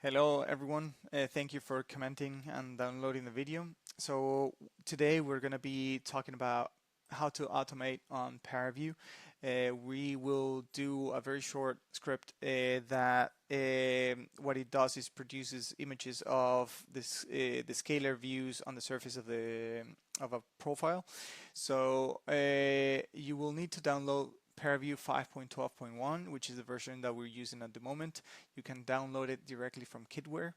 Hello everyone, thank you for commenting and downloading the video. So today we're going to be talking about how to automate on Paraview. We will do a very short script that what it does is produces images of this, the scalar views on the surface of a profile. So you will need to download Paraview 5.12.1, which is the version that we're using at the moment. You can download it directly from Kitware.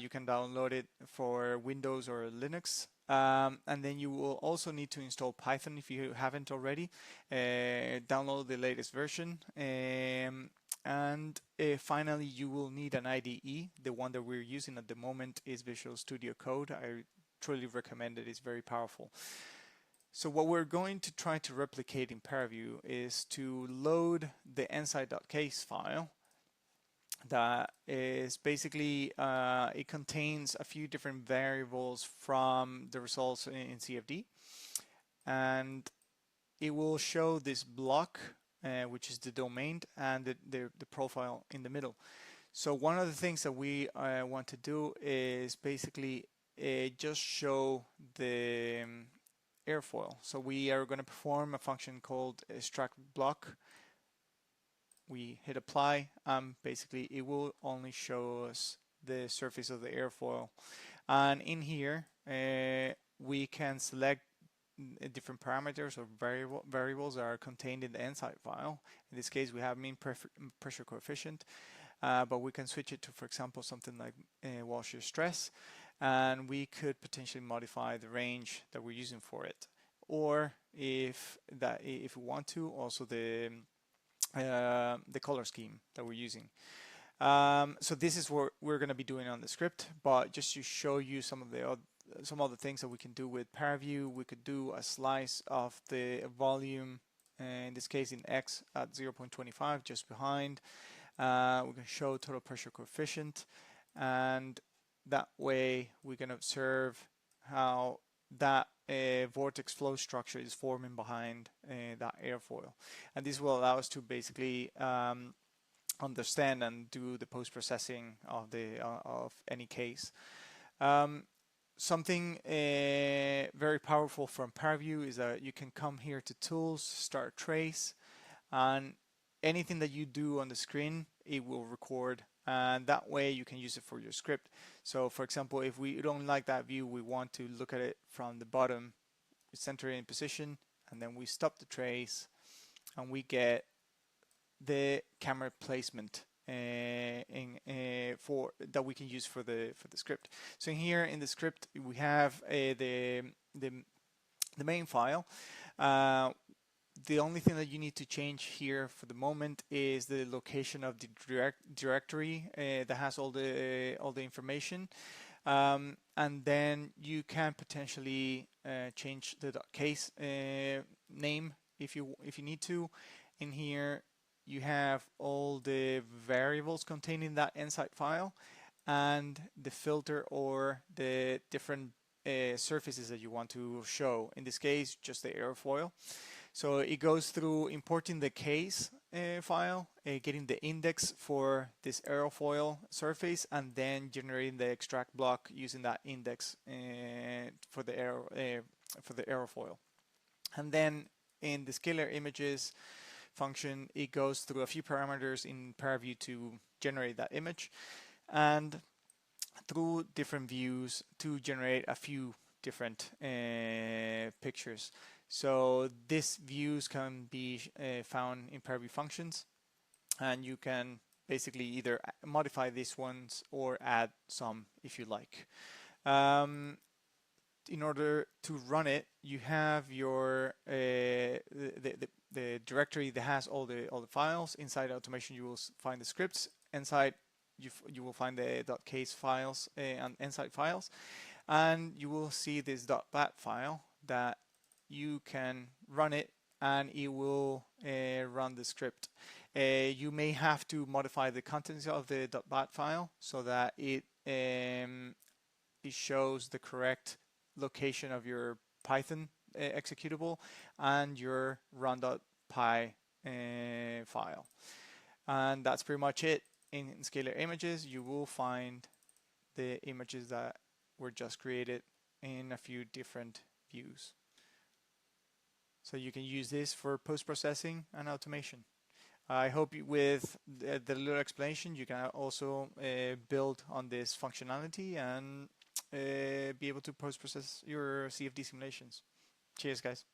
You can download it for Windows or Linux. And then you will also need to install Python if you haven't already. Download the latest version. And finally, you will need an IDE. The one that we're using at the moment is Visual Studio Code. I truly recommend it. It's very powerful. So what we're going to try to replicate in Paraview is to load the insight.case file that is basically, it contains a few different variables from the results in CFD, and it will show this block, which is the domain, and the profile in the middle. So one of the things that we want to do is basically just show the airfoil. So we are going to perform a function called extract block. We hit apply, basically it will only show us the surface of the airfoil, and in here we can select different parameters or variables that are contained in the insight file. In this case we have mean pressure coefficient, but we can switch it to, for example, something like wall shear stress, and we could potentially modify the range that we're using for it, or if we want to, also the color scheme that we're using. So this is what we're going to be doing on the script, but just to show you some of the things that we can do with Paraview, we could do a slice of the volume, in this case in X at 0.25, just behind. We can show total pressure coefficient, and that way we can observe how that vortex flow structure is forming behind that airfoil, and this will allow us to basically understand and do the post-processing of any case. Something very powerful from Paraview is that you can come here to Tools, Start Trace, and anything that you do on the screen, it will record, and that way you can use it for your script. So for example, if we don't like that view, we want to look at it from the bottom, we center it in position, and then we stop the trace, and we get the camera placement for that we can use for the script. So here in the script we have the main file. The only thing that you need to change here for the moment is the location of the directory that has all the information, and then you can potentially change the .case name if you need to. In here you have all the variables contained in that insight file and the filter or the different surfaces that you want to show. In this case, just the airfoil. So it goes through importing the case file, getting the index for this aerofoil surface, and then generating the extract block using that index for the aerofoil. And then in the scalar images function, it goes through a few parameters in Paraview to generate that image, and through different views to generate a few different pictures. So these views can be found in Paraview functions, and you can basically either modify these ones or add some if you like. In order to run it, you have your the directory that has all the files. Inside automation, you will find the scripts. Inside, you will find the .case files and insight files, and you will see this .bat file that you can run it, and it will run the script. You may have to modify the contents of the .bat file so that it shows the correct location of your Python executable and your run.py file. And that's pretty much it. in scalar images, you will find the images that were just created in a few different views. So you can use this for post-processing and automation. I hope with the little explanation you can also build on this functionality and be able to post-process your CFD simulations. Cheers, guys.